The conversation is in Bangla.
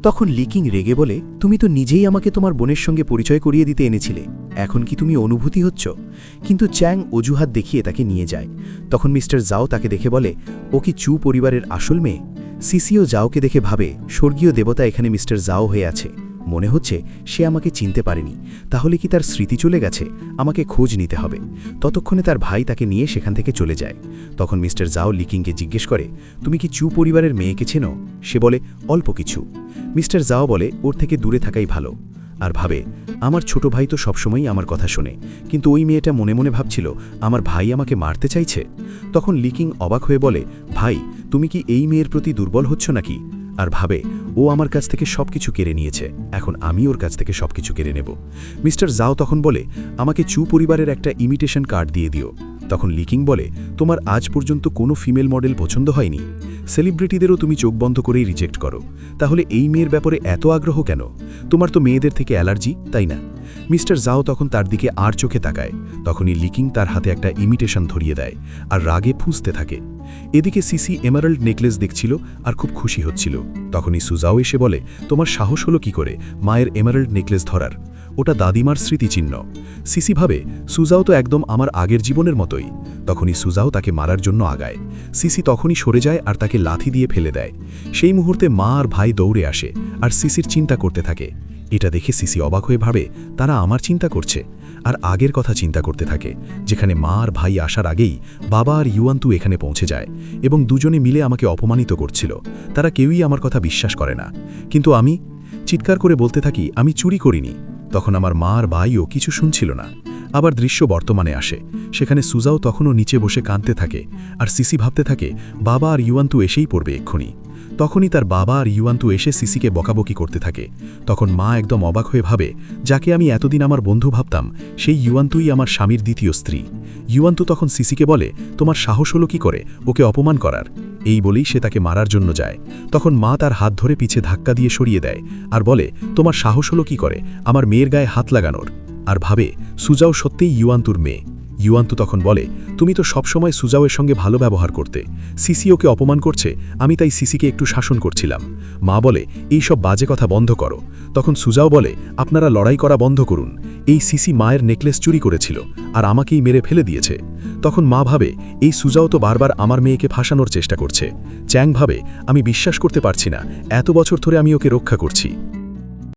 তখন লিকিং রেগে বলে, তুমি তো নিজেই আমাকে তোমার বোনের সঙ্গে পরিচয় করিয়ে দিতে এনেছিলে, এখন কি তুমি অনুভূতি হচ্ছ? কিন্তু চ্যাং অজুহাত দেখিয়ে তাকে নিয়ে যায়। তখন মিস্টার জাও তাকে দেখে বলে, ও কি চু পরিবারের আসল মেয়ে? সিসিও জাওকে দেখে ভাবে, স্বর্গীয় দেবতা এখানে মিস্টার জাও হয়ে আছে, মনে হচ্ছে সে আমাকে চিনতে পারেনি। তাহলে কি তার স্মৃতি চলে গেছে? আমাকে খোঁজ নিতে হবে। ততক্ষণে তার ভাই তাকে নিয়ে সেখান থেকে চলে যায়। তখন মিস্টার জাও লিকিংকে জিজ্ঞেস করে, তুমি কি চু পরিবারের মেয়েকে চেনো? সে বলে, অল্প কিছু। মিস্টার জাও বলে, ওর থেকে দূরে থাকাই ভালো। আর ভাবে, আমার ছোট ভাই তো সবসময়ই আমার কথা শোনে, কিন্তু ওই মেয়েটা মনে মনে ভাবছিল আমার ভাই আমাকে মারতে চাইছে। তখন লিকিং অবাক হয়ে বলে, ভাই, তুমি কি এই মেয়ের প্রতি দুর্বল হচ্ছ নাকি? আর ভাবে, ও আমার কাছ থেকে সবকিছু কেড়ে নিয়েছে, এখন আমি ওর কাছ থেকে সবকিছু কেড়ে নেব। মিস্টার জাও তখন বলে, আমাকে চু পরিবারের একটা ইমিটেশন কার্ড দিয়ে দিও। তখন লিকিং বলে, তোমার আজ পর্যন্ত কোনো ফিমেল মডেল পছন্দ হয়নি? সেলিব্রিটিদেরও তুমি চোখ বন্ধ করেই রিজেক্ট করো, তাহলে এই মেয়ের ব্যাপারে এত আগ্রহ কেন? তোমার তো মেয়েদের থেকে অ্যালার্জি, তাই না? মিস্টার জাও তখন তার দিকে আর চোখে তাকায়। তখনই লিকিং তার হাতে একটা ইমিটেশন ধরিয়ে দেয় আর রাগে ফুঁসতে থাকে। এদিকে সিসি এমারাল্ড নেকলেস দেখছিল আর খুব খুশি হচ্ছিল। তখনই সুজাও এসে বলে, তোমার সাহস হলো কি করে মায়ের এমারাল্ড নেকলেস ধরার? ওটা দাদিমার স্মৃতিচিহ্ন। সিসি ভাবে, সুজাও তো একদম আমার আগের জীবনের মতোই। তখনই সুজাও তাকে মারার জন্য আগায়। সিসি তখনই সরে যায় আর তাকে লাথি দিয়ে ফেলে দেয়। সেই মুহূর্তে মা আর ভাই দৌড়ে আসে আর সিসির চিন্তা করতে থাকে। এটা দেখে সিসি অবাক হয়ে ভাবে, তারা আমার চিন্তা করছে। আর আগের কথা চিন্তা করতে থাকে, যেখানে মা আর ভাই আসার আগেই বাবা আর ইউয়ান্তু এখানে পৌঁছে যায় এবং দুজনে মিলে আমাকে অপমানিত করছিল। তারা কেউই আমার কথা বিশ্বাস করে না, কিন্তু আমি চিৎকার করে বলতে থাকি, আমি চুরি করিনি। তখন আমার মা আর ভাইও কিছু শুনছিল না। আবার দৃশ্য বর্তমানে আসে, সেখানে সুজাও তখনও নিচে বসে কাঁদতে থাকে আর সিসি ভাবতে থাকে, বাবা আর ইউয়ান্তু এসেই পড়বে এক্ষুনি। তখনই তার বাবা আর ইউয়ান্তু এসে সিসিকে বকাবকি করতে থাকে। তখন মা একদম অবাক হয়ে ভাবে, যাকে আমি এতদিন আমার বন্ধু ভাবতাম, সেই ইউয়ান্তুই আমার স্বামীর দ্বিতীয় স্ত্রী। ইউয়ান্তু তখন সিসিকে বলে, তোমার সাহস হলো কি করে ওকে অপমান করার? এই বলেই সে তাকে মারার জন্য যায়। তখন মা তার হাত ধরে পিছে ধাক্কা দিয়ে সরিয়ে দেয় আর বলে, তোমার সাহস হলো কি করে আমার মেয়ের গায়ে হাত লাগানোর? আর ভাবে, সুজাও সত্যিই ইউয়ান্তুর মেয়ে। ইউয়ান্তু তখন বলে, তুমি তো সবসময় সুজাওয়ের সঙ্গে ভালো ব্যবহার করতে, সিসি ওকে অপমান করছে, আমি তাই সিসিকে একটু শাসন করছিলাম। মা বলে, এই সব বাজে কথা বন্ধ করো। তখন সুজাও বলে, আপনারা লড়াই করা বন্ধ করুন, এই সিসি মায়ের নেকলেস চুরি করেছিল আর আমাকেই মেরে ফেলে দিয়েছে। তখন মা ভাবে, এই সুজাও তো বারবার আমার মেয়েকে ফাঁসানোর চেষ্টা করছে। চ্যাং ভাবে, আমি বিশ্বাস করতে পারছি না, এত বছর ধরে আমি ওকে রক্ষা করছি।